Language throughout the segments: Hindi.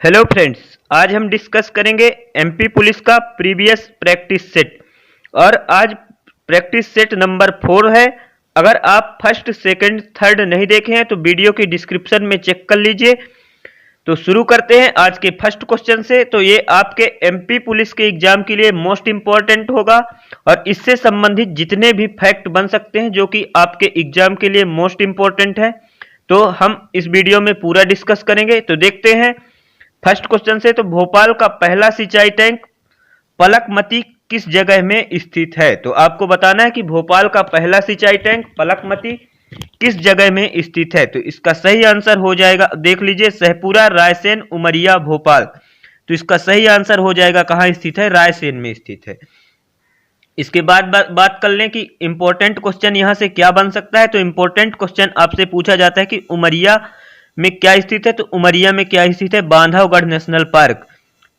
हेलो फ्रेंड्स, आज हम डिस्कस करेंगे एमपी पुलिस का प्रीवियस प्रैक्टिस सेट। और आज प्रैक्टिस सेट नंबर 4 है। अगर आप फर्स्ट सेकंड थर्ड नहीं देखे हैं तो वीडियो की डिस्क्रिप्शन में चेक कर लीजिए। तो शुरू करते हैं आज के फर्स्ट क्वेश्चन से। तो ये आपके एमपी पुलिस के एग्जाम के लिए मोस्ट इंपॉर्टेंट होगा और इससे संबंधित जितने भी फैक्ट बन सकते हैं जो कि आपके एग्जाम के लिए मोस्ट इंपॉर्टेंट है, तो हम इस वीडियो में पूरा डिस्कस करेंगे। तो देखते हैं फर्स्ट क्वेश्चन से। तो भोपाल का पहला सिंचाई टैंक पलकमती किस जगह में स्थित है? तो आपको बताना है कि भोपाल का पहला सिंचाई टैंक पलकमती किस जगह में स्थित है। तो इसका सही आंसर हो जाएगा, देख लीजिए, सहपुरा, रायसेन, उमरिया, भोपाल। तो इसका सही आंसर हो जाएगा कहां स्थित है? रायसेन में स्थित है। इसके बाद बात कर लें कि इंपॉर्टेंट क्वेश्चन यहां से क्या बन सकता है। तो इंपॉर्टेंट क्वेश्चन आपसे पूछा जाता है कि उमरिया में क्या स्थित है। तो उमरिया में क्या स्थित है? Bandhavgarh national park.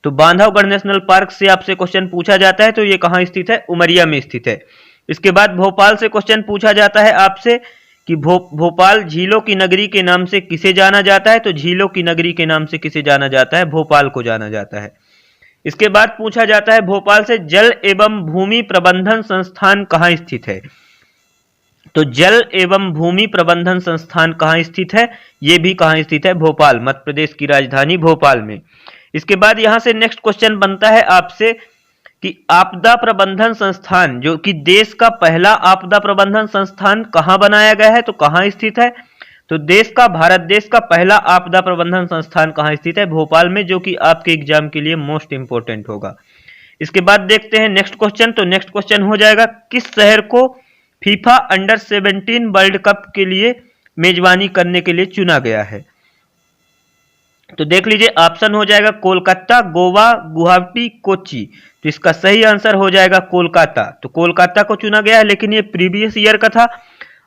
तो बांधवगढ़ नेशनल पार्क से आपसे क्वेश्चन पूछा जाता है, तो ये कहां स्थित है? उमरिया में स्थित है। इसके बाद भोपाल से क्वेश्चन पूछा जाता है आपसे कि भोपाल झीलों की नगरी के नाम से किसे जाना जाता है। तो झीलों की नगरी के नाम से किसे जाना जाता है? भोपाल को जाना जाता है। इसके बाद पूछा जाता है भोपाल से जल एवं भूमि प्रबंधन संस्थान कहां स्थित है। तो जल एवं भूमि प्रबंधन संस्थान कहां स्थित है? यह भी कहां स्थित है? भोपाल, मध्य प्रदेश की राजधानी भोपाल में। इसके बाद यहां से नेक्स्ट क्वेश्चन बनता है आपसे कि आपदा प्रबंधन संस्थान, जो कि देश का पहला आपदा प्रबंधन संस्थान कहां बनाया गया है, तो कहां स्थित है? तो भारत देश का पहला आपदा प्रबंधन संस्थान कहां स्थित है? भोपाल में, जो कि आपके एग्जाम के लिए मोस्ट इंपोर्टेंट होगा। इसके बाद देखते हैं नेक्स्ट क्वेश्चन। तो नेक्स्ट क्वेश्चन हो जाएगा किस शहर को फीफा अंडर 17 वर्ल्ड कप के लिए मेजबानी करने के लिए चुना गया है। तो देख लीजिए, ऑप्शन हो जाएगा कोलकाता, गोवा, गुवाहाटी, कोच्चि। तो इसका सही आंसर हो जाएगा कोलकाता। तो कोलकाता को चुना गया है, लेकिन ये प्रीवियस ईयर का था।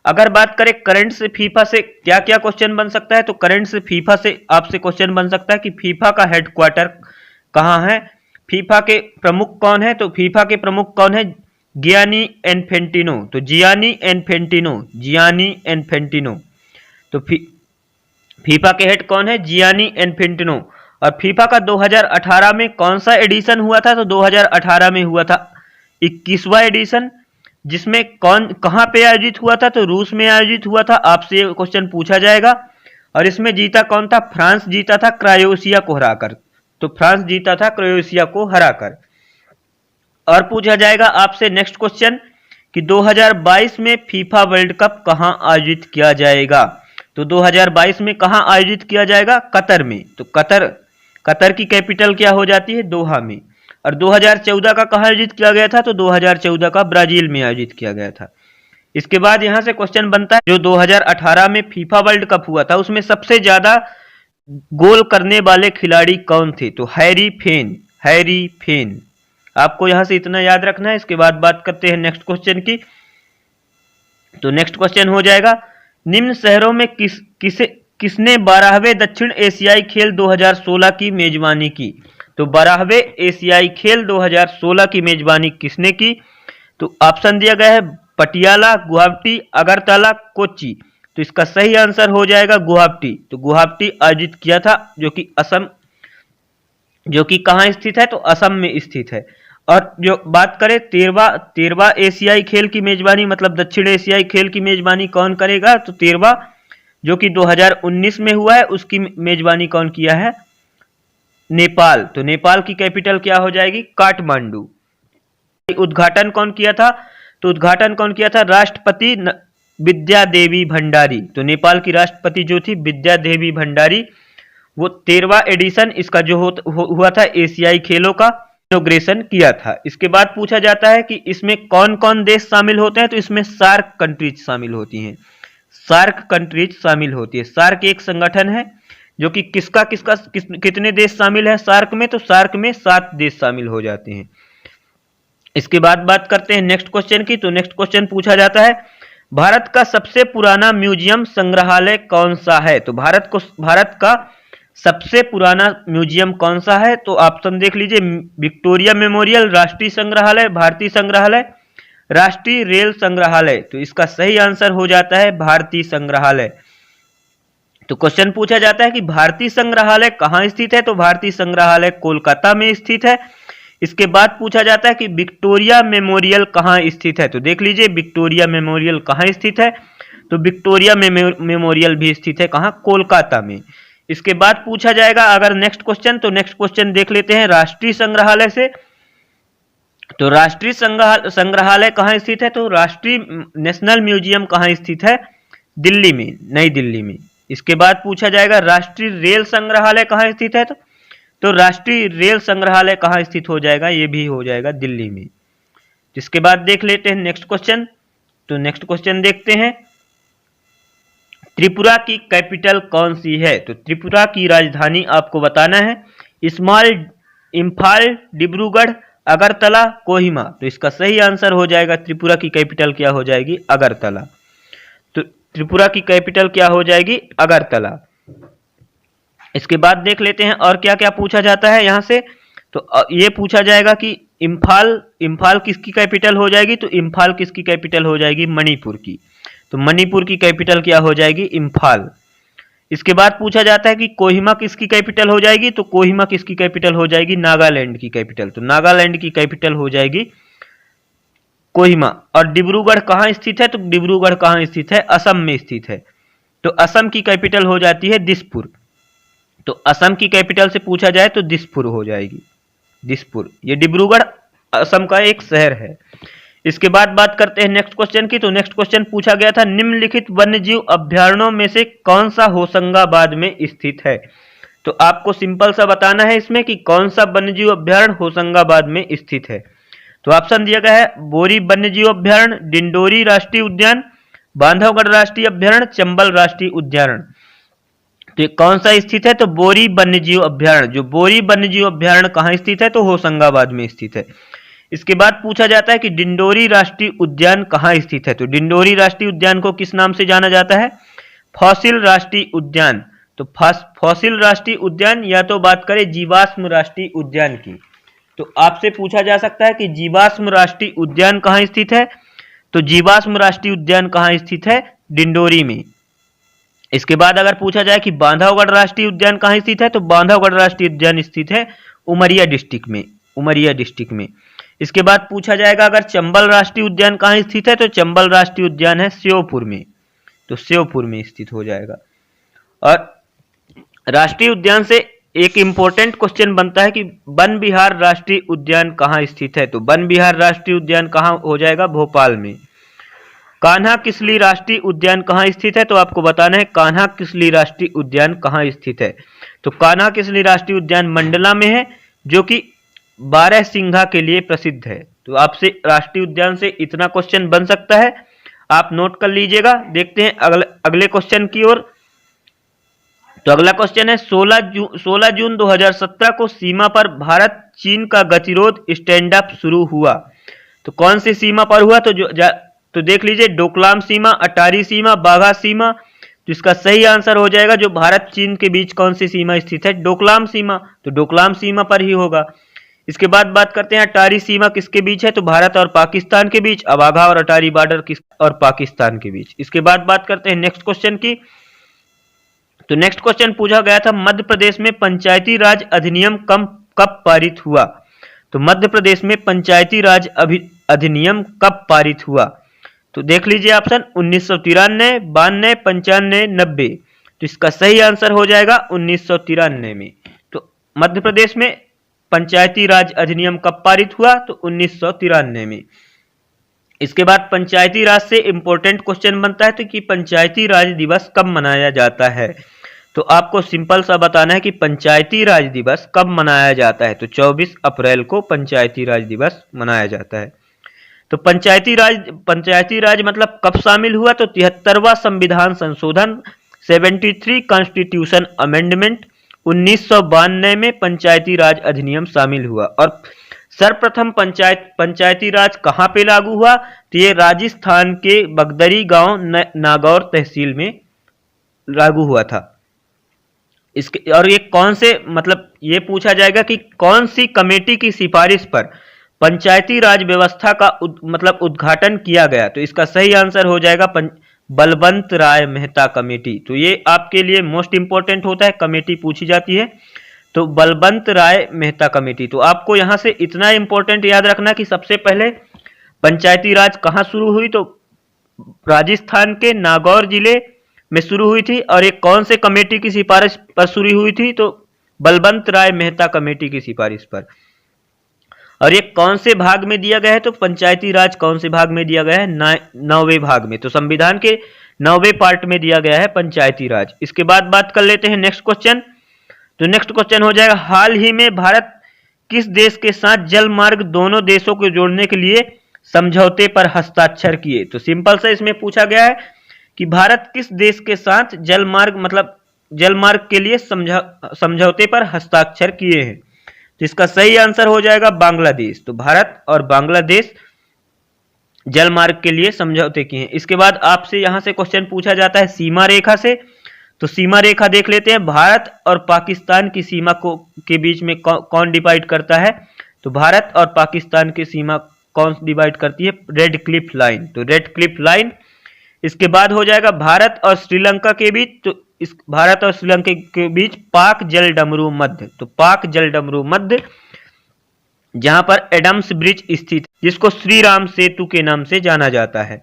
अगर बात करें करंट से फीफा से क्या क्या क्वेश्चन बन सकता है, तो करंट से फीफा से आपसे क्वेश्चन बन सकता है कि फीफा का हेडक्वार्टर कहां है, फीफा के प्रमुख कौन है। तो फीफा के प्रमुख कौन है? Gianni Infantino. तो जियानी इन्फेंटिनो। तो फीफा के हेड कौन है? Gianni Infantino. और फीफा का 2018 में कौन सा एडिशन हुआ था? तो 2018 में हुआ था 21वां एडिशन, जिसमें कहां पे आयोजित हुआ था? तो रूस में आयोजित हुआ था। आपसे ये क्वेश्चन पूछा जाएगा। और इसमें जीता कौन था? फ्रांस जीता था क्रोएशिया को हराकर। तो फ्रांस जीता था क्रोएशिया को हराकर। और पूछा जाएगा आपसे नेक्स्ट क्वेश्चन कि 2022 में फीफा वर्ल्ड कप कहां आयोजित किया जाएगा। तो 2022 में कहां आयोजित किया जाएगा? कतर में। तो कतर की कैपिटल क्या हो जाती है? दोहा में। और 2014 का कहां आयोजित किया गया था? तो 2014 का ब्राजील में आयोजित किया गया था। इसके बाद यहां से क्वेश्चन बनता है जो 2018 में फीफा वर्ल्ड कप हुआ था उसमें सबसे ज्यादा गोल करने वाले खिलाड़ी कौन थे? तो हैरी फेन। आपको यहां से इतना याद रखना है। इसके बाद बात करते हैं नेक्स्ट क्वेश्चन की। तो नेक्स्ट क्वेश्चन हो जाएगा निम्न शहरों में किसने 12वें दक्षिण एशियाई खेल 2016 की मेजबानी की। तो 12वें एशियाई खेल 2016 की मेजबानी किसने की? तो ऑप्शन दिया गया है पटियाला, गुवाहाटी, अगरतला, कोच्चि। तो इसका सही आंसर हो जाएगा गुवाहाटी। तो गुवाहाटी आयोजित किया था, जो कि असम, जो कि कहां स्थित है? तो असम में स्थित है। और जो बात करें 13वां एशियाई खेल की मेजबानी, मतलब दक्षिण एशियाई खेल की मेजबानी कौन करेगा? तो 13वां, जो कि 2019 में हुआ है, उसकी मेजबानी कौन किया है? नेपाल। तो नेपाल की कैपिटल क्या हो जाएगी? काठमांडू। उद्घाटन कौन किया था? तो उद्घाटन कौन किया था? राष्ट्रपति विद्या देवी भंडारी। तो नेपाल की राष्ट्रपति जो थी विद्या देवी भंडारी, वो 13वां एडिशन इसका जो हुआ था एशियाई खेलों का इनॉग्रेशन किया था। इसके बाद पूछा जाता है कि इसमें कौन कौन देश शामिल होते हैं। तो इसमें सार्क कंट्रीज शामिल होती हैं। सार्क कंट्रीज शामिल होती है। सार्क एक संगठन है जो कि कितने देश शामिल है सार्क में? तो सार्क में 7 देश शामिल हो जाते हैं। इसके बाद बात करते हैं नेक्स्ट क्वेश्चन की। तो नेक्स्ट क्वेश्चन पूछा जाता है भारत का सबसे पुराना म्यूजियम संग्रहालय कौन सा है। तो भारत का सबसे पुराना म्यूजियम कौन सा है? तो ऑप्शन देख लीजिए, विक्टोरिया मेमोरियल, राष्ट्रीय संग्रहालय, भारतीय संग्रहालय, राष्ट्रीय रेल संग्रहालय। तो इसका सही आंसर हो जाता है भारतीय संग्रहालय। तो क्वेश्चन पूछा जाता है कि भारतीय संग्रहालय कहाँ स्थित है, तो भारतीय संग्रहालय कोलकाता में स्थित है। इसके बाद पूछा जाता है कि विक्टोरिया मेमोरियल कहाँ स्थित है, तो देख लीजिए विक्टोरिया मेमोरियल कहाँ स्थित है, तो विक्टोरिया मेमोरियल भी स्थित है कहाँ, कोलकाता में। इसके बाद पूछा जाएगा अगर नेक्स्ट क्वेश्चन, तो नेक्स्ट क्वेश्चन देख लेते हैं राष्ट्रीय संग्रहालय से। तो राष्ट्रीय संग्रहालय कहाँ स्थित है, तो राष्ट्रीय नेशनल म्यूजियम कहाँ स्थित है, दिल्ली में, नई दिल्ली में। इसके बाद पूछा जाएगा राष्ट्रीय रेल संग्रहालय कहाँ स्थित है, तो राष्ट्रीय रेल संग्रहालय कहाँ स्थित हो जाएगा, ये भी हो जाएगा दिल्ली में। इसके बाद देख लेते हैं नेक्स्ट क्वेश्चन। तो नेक्स्ट क्वेश्चन देखते हैं, त्रिपुरा की कैपिटल कौन सी है, तो त्रिपुरा की राजधानी आपको बताना है, इम्फाल, डिब्रूगढ़, अगरतला, कोहिमा। तो इसका सही आंसर हो जाएगा त्रिपुरा की कैपिटल क्या हो जाएगी, अगरतला। तो त्रिपुरा की कैपिटल क्या हो जाएगी, अगरतला। इसके बाद देख लेते हैं और क्या क्या पूछा जाता है यहां से। तो ये पूछा जाएगा कि इम्फाल किसकी कैपिटल हो जाएगी, तो इम्फाल किसकी कैपिटल हो जाएगी, मणिपुर की। तो मणिपुर की कैपिटल क्या हो जाएगी, इम्फाल। इसके बाद पूछा जाता है कि कोहिमा किसकी कैपिटल हो जाएगी, तो कोहिमा किसकी कैपिटल हो जाएगी, नागालैंड की कैपिटल। तो नागालैंड की कैपिटल हो जाएगी कोहिमा। और डिब्रूगढ़ कहाँ स्थित है, तो डिब्रूगढ़ कहाँ स्थित है, असम में स्थित है। तो असम की कैपिटल हो जाती है दिसपुर। तो असम की कैपिटल से पूछा जाए तो दिसपुर हो जाएगी, दिसपुर। ये डिब्रूगढ़ असम का एक शहर है। इसके बाद बात करते हैं नेक्स्ट क्वेश्चन की। तो नेक्स्ट क्वेश्चन पूछा गया था, निम्नलिखित वन्यजीव अभ्यारण्यों में से कौन सा होशंगाबाद में स्थित है। तो आपको सिंपल सा बताना है इसमें कि कौन सा वन्यजीव अभ्यारण्य होशंगाबाद में स्थित है। तो ऑप्शन दिया गया है, बोरी वन्यजीव अभ्यारण्य, डिंडोरी राष्ट्रीय उद्यान, बांधवगढ़ राष्ट्रीय अभ्यारण्य, चंबल राष्ट्रीय उद्यान। तो ये कौन सा स्थित है, तो बोरी वन्यजीव अभ्यारण्य। जो बोरी वन्यजीव अभ्यारण्य कहाँ स्थित है, तो होशंगाबाद में स्थित है। इसके बाद पूछा जाता है कि डिंडोरी राष्ट्रीय उद्यान कहाँ स्थित है। तो डिंडोरी राष्ट्रीय उद्यान को किस नाम से जाना जाता है, फॉसिल राष्ट्रीय उद्यान। तो फॉसिल राष्ट्रीय उद्यान, या तो बात करें जीवाश्म राष्ट्रीय उद्यान की। तो आपसे पूछा जा सकता है कि जीवाश्म राष्ट्रीय उद्यान कहाँ स्थित है। तो जीवाश्म राष्ट्रीय उद्यान कहाँ स्थित है, डिंडोरी में। इसके बाद अगर पूछा जाए कि बांधवगढ़ राष्ट्रीय उद्यान कहाँ स्थित है, तो बांधवगढ़ राष्ट्रीय उद्यान स्थित है उमरिया डिस्ट्रिक्ट में, उमरिया डिस्ट्रिक्ट में। इसके बाद पूछा जाएगा अगर चंबल राष्ट्रीय उद्यान कहाँ स्थित है, तो चंबल राष्ट्रीय उद्यान है श्योपुर में। तो श्योपुर में स्थित हो जाएगा। और राष्ट्रीय उद्यान से एक इंपॉर्टेंट क्वेश्चन बनता है कि वन विहार राष्ट्रीय उद्यान कहाँ स्थित है। तो वन विहार राष्ट्रीय उद्यान कहाँ हो जाएगा, भोपाल में। कान्हा किसली राष्ट्रीय उद्यान कहाँ स्थित है, तो आपको बताना है कान्हा किसली राष्ट्रीय उद्यान कहाँ स्थित है। तो कान्हा किसली राष्ट्रीय उद्यान मंडला में है, जो कि 12 सिंघा के लिए प्रसिद्ध है। तो आपसे राष्ट्रीय उद्यान से इतना क्वेश्चन बन सकता है, आप नोट कर लीजिएगा। देखते हैं अगले क्वेश्चन की ओर। तो अगला क्वेश्चन है, 16 जून 2017 को सीमा पर भारत चीन का गतिरोध स्टैंड अप शुरू हुआ। तो कौन सी सीमा पर हुआ, तो देख लीजिए, डोकलाम सीमा, अटारी सीमा, बाघा सीमा। तो इसका सही आंसर हो जाएगा, जो भारत चीन के बीच कौन सी सीमा स्थित है, डोकलाम सीमा। तो डोकलाम सीमा पर ही होगा। इसके बाद बात करते हैं अटारी सीमा किसके बीच है, तो भारत और पाकिस्तान के बीच। अब वाघा और अटारी बॉर्डर किस और पाकिस्तान के बीच। इसके बाद बात करते हैं नेक्स्ट क्वेश्चन की। तो नेक्स्ट क्वेश्चन पूछा गया था, मध्य प्रदेश में पंचायती राज अधिनियम कब पारित हुआ। तो मध्य प्रदेश में पंचायती राज अधिनियम कब पारित हुआ। तो देख लीजिए ऑप्शन 1993, 92, 95, 90। तो इसका सही आंसर हो जाएगा 1993 में। तो मध्य प्रदेश में पंचायती राज अधिनियम कब पारित हुआ, तो 1993 में। इसके बाद पंचायती राज से इंपॉर्टेंट क्वेश्चन बनता है, तो कि पंचायती राज दिवस कब मनाया जाता है। तो आपको सिंपल सा बताना है कि पंचायती राज दिवस कब मनाया जाता है। तो 24 अप्रैल को पंचायती राज दिवस मनाया जाता है। तो पंचायती राज मतलब कब शामिल हुआ, तो 73वां संविधान संशोधन 73 कॉन्स्टिट्यूशन अमेंडमेंट 1992 में पंचायती राज अधिनियम शामिल हुआ। और सर्वप्रथम पंचायती राज कहाँ पे लागू हुआ, तो ये राजस्थान के बगदरी गांव नागौर तहसील में लागू हुआ था। इसके और ये कौन से मतलब ये पूछा जाएगा कि कौन सी कमेटी की सिफारिश पर पंचायती राज व्यवस्था का उद्घाटन किया गया। तो इसका सही आंसर हो जाएगा बलवंत राय मेहता कमेटी। तो ये आपके लिए मोस्ट इंपॉर्टेंट होता है, कमेटी पूछी जाती है तो बलवंत राय मेहता कमेटी। तो आपको यहां से इतना इंपॉर्टेंट याद रखना कि सबसे पहले पंचायती राज कहां शुरू हुई, तो राजस्थान के नागौर जिले में शुरू हुई थी। और एक कौन से कमेटी की सिफारिश पर शुरू हुई थी, तो बलवंत राय मेहता कमेटी की सिफारिश पर। और ये कौन से भाग में दिया गया है, तो पंचायती राज कौन से भाग में दिया गया है, 9वें भाग में। तो संविधान के 9वें पार्ट में दिया गया है पंचायती राज। इसके बाद बात कर लेते हैं नेक्स्ट क्वेश्चन। तो नेक्स्ट क्वेश्चन हो जाएगा, हाल ही में भारत किस देश के साथ जल मार्ग दोनों देशों को जोड़ने के लिए समझौते पर हस्ताक्षर किए। तो सिंपल से इसमें पूछा गया है कि भारत किस देश के साथ जल मार्ग मतलब जल मार्ग के लिए समझौते पर हस्ताक्षर किए हैं। तो इसका सही आंसर हो जाएगा बांग्लादेश। तो भारत और बांग्लादेश जल मार्ग के लिए समझौते किए हैं। इसके बाद आपसे यहां से क्वेश्चन पूछा जाता है सीमा रेखा से। तो सीमा रेखा देख लेते हैं, भारत और पाकिस्तान की सीमा को के बीच में कौन डिवाइड करता है, तो भारत और पाकिस्तान की सीमा कौन डिवाइड करती है, रेड क्लिफ लाइन। तो रेड क्लिफ लाइन। इसके बाद हो जाएगा भारत और श्रीलंका के बीच, तो इस भारत और श्रीलंका के बीच पाक जल डमरू मध्य। तो पाक जल डमरू मध्य जहां पर एडम्स ब्रिज स्थित, जिसको श्री राम सेतु के नाम से जाना जाता है।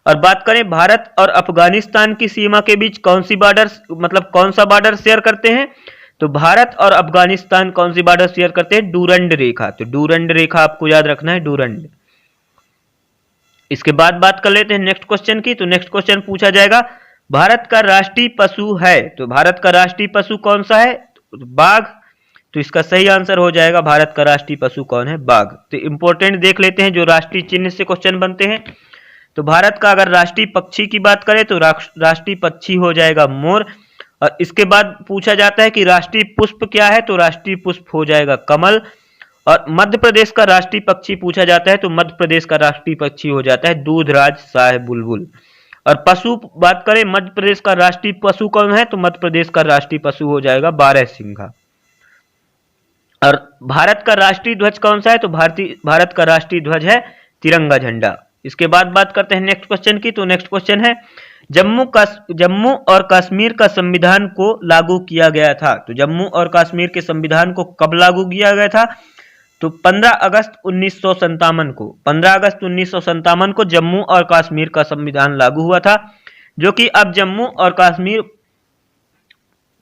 और बात करें भारत और अफगानिस्तान की सीमा के बीच कौन सी बॉर्डर मतलब कौन सा बॉर्डर शेयर करते हैं, तो भारत और अफगानिस्तान कौन सी बॉर्डर शेयर करते हैं, डूरंड रेखा। तो डूरंड रेखा आपको याद रखना है, डूरंड। इसके बाद बात कर लेते हैं नेक्स्ट क्वेश्चन की। तो नेक्स्ट क्वेश्चन पूछा जाएगा, भारत का राष्ट्रीय पशु है, तो भारत का राष्ट्रीय पशु कौन सा है, तो बाघ। तो इसका सही आंसर हो जाएगा भारत का राष्ट्रीय पशु कौन है, बाघ। तो इंपॉर्टेंट देख लेते हैं जो राष्ट्रीय चिन्ह से क्वेश्चन बनते हैं। तो भारत का अगर राष्ट्रीय पक्षी की बात करें तो राष्ट्रीय पक्षी हो जाएगा मोर। और इसके बाद पूछा जाता है कि राष्ट्रीय पुष्प क्या है, तो राष्ट्रीय पुष्प हो जाएगा कमल। और मध्य प्रदेश का राष्ट्रीय पक्षी पूछा जाता है तो मध्य प्रदेश का राष्ट्रीय पक्षी हो जाता है दूधराज शाह बुलबुल। और पशु बात करें मध्य प्रदेश का राष्ट्रीय पशु कौन है, तो मध्य प्रदेश का राष्ट्रीय पशु हो जाएगा बारहसिंघा। और भारत का राष्ट्रीय ध्वज कौन सा है, तो भारत का राष्ट्रीय ध्वज है तिरंगा झंडा। इसके बाद बात करते हैं नेक्स्ट क्वेश्चन की। तो नेक्स्ट क्वेश्चन है, जम्मू और कश्मीर का संविधान को लागू किया गया था। तो जम्मू और कश्मीर के संविधान को कब लागू किया गया था, तो 15 अगस्त 1957 को। 15 अगस्त 1957 को जम्मू और कश्मीर का संविधान लागू हुआ था, जो कि अब जम्मू और कश्मीर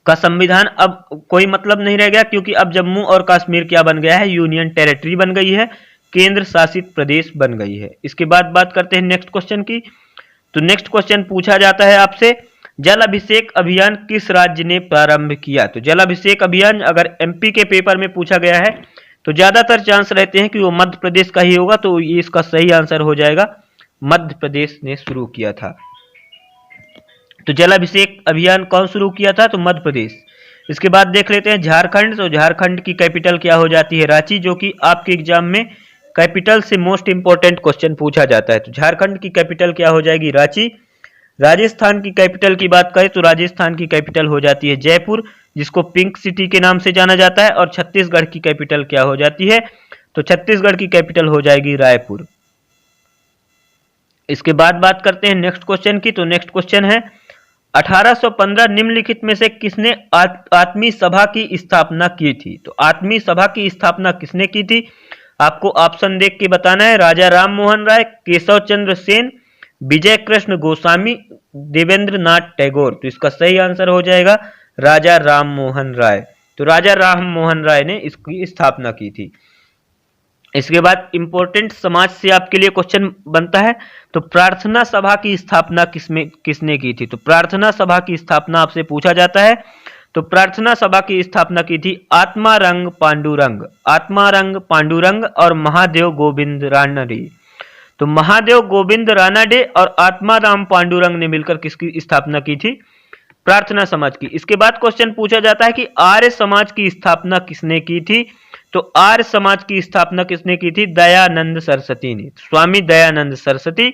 का संविधान अब कोई मतलब नहीं रह गया, क्योंकि अब जम्मू और कश्मीर क्या बन गया है, यूनियन टेरिटरी बन गई है, केंद्र शासित प्रदेश बन गई है। इसके बाद बात करते हैं नेक्स्ट क्वेश्चन की। तो नेक्स्ट क्वेश्चन पूछा जाता है आपसे, जल अभिषेक अभियान किस राज्य ने प्रारंभ किया। तो जल अभिषेक अभियान अगर एमपी के पेपर में पूछा गया है तो ज्यादातर चांस रहते हैं कि वो मध्य प्रदेश का ही होगा। तो ये इसका सही आंसर हो जाएगा, मध्य प्रदेश ने शुरू किया था। तो जल अभिषेक अभियान कौन शुरू किया था, तो मध्य प्रदेश। इसके बाद देख लेते हैं झारखंड। तो झारखंड की कैपिटल क्या हो जाती है, रांची, जो कि आपके एग्जाम में कैपिटल से मोस्ट इंपोर्टेंट क्वेश्चन पूछा जाता है। तो झारखंड की कैपिटल क्या हो जाएगी, रांची। राजस्थान की कैपिटल की बात करें तो राजस्थान की कैपिटल हो जाती है जयपुर, जिसको पिंक सिटी के नाम से जाना जाता है। और छत्तीसगढ़ की कैपिटल क्या हो जाती है, तो छत्तीसगढ़ की कैपिटल हो जाएगी रायपुर। इसके बाद बात करते हैं नेक्स्ट क्वेश्चन की। तो नेक्स्ट क्वेश्चन है, 1815 निम्नलिखित में से किसने आत्मीय सभा की स्थापना की थी। तो आत्मीय सभा की स्थापना किसने की थी, आपको ऑप्शन देख के बताना है। राजा राम मोहन राय, केशव चंद्र सेन, विजय कृष्ण गोस्वामी, देवेंद्र नाथ टैगोर। तो इसका सही आंसर हो जाएगा राजा राम मोहन राय। तो राजा राम मोहन राय ने इसकी स्थापना की थी। इसके बाद इंपॉर्टेंट समाज से आपके लिए क्वेश्चन बनता है, तो प्रार्थना सभा की स्थापना किसने की थी। तो प्रार्थना सभा की स्थापना आपसे पूछा जाता है। तो प्रार्थना सभा की स्थापना की थी आत्मारंग पांडुरंग और महादेव गोविंद रानडे। तो महादेव गोविंद रानडे और आत्माराम पांडुरंग ने मिलकर किसकी स्थापना की थी, प्रार्थना समाज की। इसके बाद क्वेश्चन पूछा जाता है कि आर्य समाज की स्थापना किसने की थी। तो आर्य समाज की स्थापना किसने की थी, दयानंद सरस्वती ने, स्वामी दयानंद सरस्वती।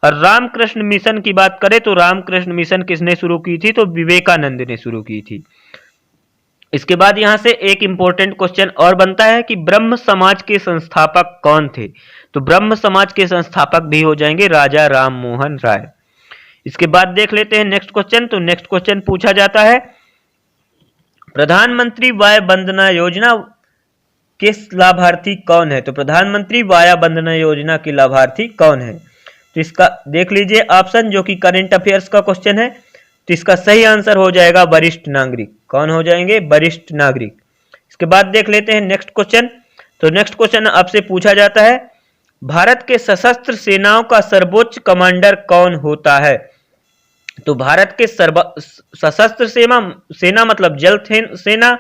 और रामकृष्ण मिशन की बात करें तो रामकृष्ण मिशन किसने शुरू की थी, तो विवेकानंद ने शुरू की थी। इसके बाद यहां से एक इंपॉर्टेंट क्वेश्चन और बनता है कि ब्रह्म समाज के संस्थापक कौन थे। तो ब्रह्म समाज के संस्थापक भी हो जाएंगे राजा राम मोहन राय। इसके बाद देख लेते हैं नेक्स्ट क्वेश्चन। तो नेक्स्ट क्वेश्चन पूछा जाता है प्रधानमंत्री वाया वंदना योजना के लाभार्थी कौन है? तो प्रधानमंत्री वाया वंदना योजना के लाभार्थी कौन है? तो इसका देख लीजिए ऑप्शन, जो कि करंट अफेयर्स का क्वेश्चन है। तो इसका सही आंसर हो जाएगा वरिष्ठ नागरिक। कौन हो जाएंगे? वरिष्ठ नागरिक। इसके बाद देख लेते हैं नेक्स्ट क्वेश्चन। तो नेक्स्ट क्वेश्चन आपसे पूछा जाता है भारत के सशस्त्र सेनाओं का सर्वोच्च कमांडर कौन होता है? तो भारत के सशस्त्र सेना मतलब जल सेना,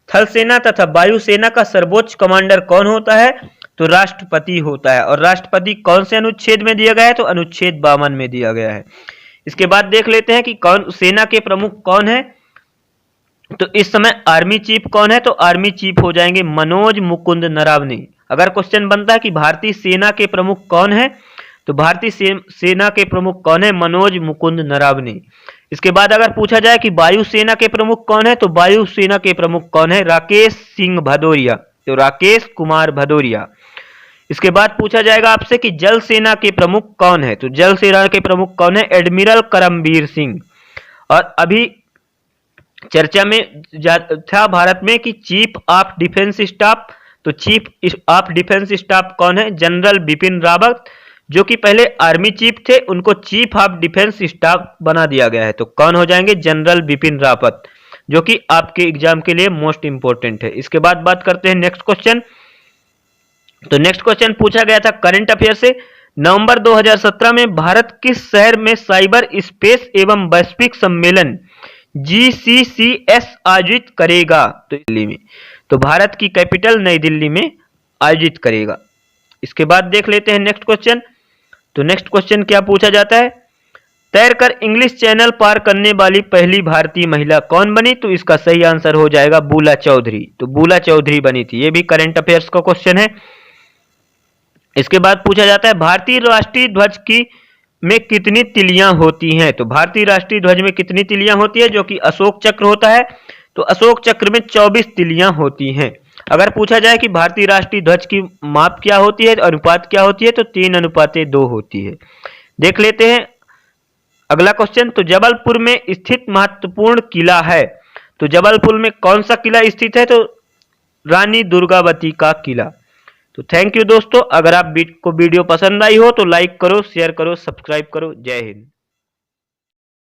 थल सेना तथा वायु सेना का सर्वोच्च कमांडर कौन होता है? तो राष्ट्रपति होता है। और राष्ट्रपति कौन से अनुच्छेद में दिया गया है? तो अनुच्छेद 52 में दिया गया है। इसके बाद देख लेते हैं कि कौन सेना के प्रमुख कौन है। तो इस समय आर्मी चीफ कौन है? तो आर्मी चीफ हो जाएंगे मनोज मुकुंद नरावने। अगर क्वेश्चन बनता है कि भारतीय सेना के प्रमुख कौन है, तो भारतीय सेना के प्रमुख कौन है? मनोज मुकुंद नरावने। इसके बाद अगर पूछा जाए कि वायु सेना के प्रमुख कौन है, तो वायु सेना के प्रमुख कौन है? राकेश सिंह भदौरिया। तो राकेश कुमार भदौरिया। इसके बाद पूछा जाएगा आपसे कि जल सेना के प्रमुख कौन है? तो जल सेना के प्रमुख कौन है? एडमिरल करमबीर सिंह। और अभी चर्चा में था भारत में कि चीफ ऑफ डिफेंस स्टाफ, तो चीफ ऑफ डिफेंस स्टाफ कौन है? जनरल बिपिन रावत, जो कि पहले आर्मी चीफ थे, उनको चीफ ऑफ डिफेंस स्टाफ बना दिया गया है। तो कौन हो जाएंगे? जनरल बिपिन रावत, जो कि आपके एग्जाम के लिए मोस्ट इंपोर्टेंट है। इसके बाद बात करते हैं नेक्स्ट क्वेश्चन। तो नेक्स्ट क्वेश्चन पूछा गया था करंट अफेयर से नवंबर 2017 में भारत किस शहर में साइबर स्पेस एवं वैश्विक सम्मेलन GCCS आयोजित करेगा? तो दिल्ली में। तो भारत की कैपिटल नई दिल्ली में आयोजित करेगा। इसके बाद देख लेते हैं नेक्स्ट क्वेश्चन। तो नेक्स्ट क्वेश्चन क्या पूछा जाता है तैरकर इंग्लिश चैनल पार करने वाली पहली भारतीय महिला कौन बनी? तो इसका सही आंसर हो जाएगा बूला चौधरी। तो बूला चौधरी बनी थी। ये भी करंट अफेयर्स का क्वेश्चन है। इसके बाद पूछा जाता है भारतीय राष्ट्रीय ध्वज की में कितनी तिलियां होती हैं? तो भारतीय राष्ट्रीय ध्वज में कितनी तिलियां होती है? जो कि अशोक चक्र होता है। तो अशोक चक्र में 24 तिलियां होती हैं। अगर पूछा जाए कि भारतीय राष्ट्रीय ध्वज की माप क्या होती है, अनुपात क्या होती है, तो 3:2 होती है। देख लेते हैं अगला क्वेश्चन। तो जबलपुर में स्थित महत्वपूर्ण किला है। तो जबलपुर में कौन सा किला स्थित है? तो रानी दुर्गावती का किला। तो थैंक यू दोस्तों। अगर आप को वीडियो पसंद आई हो तो लाइक करो, शेयर करो, सब्सक्राइब करो। जय हिंद।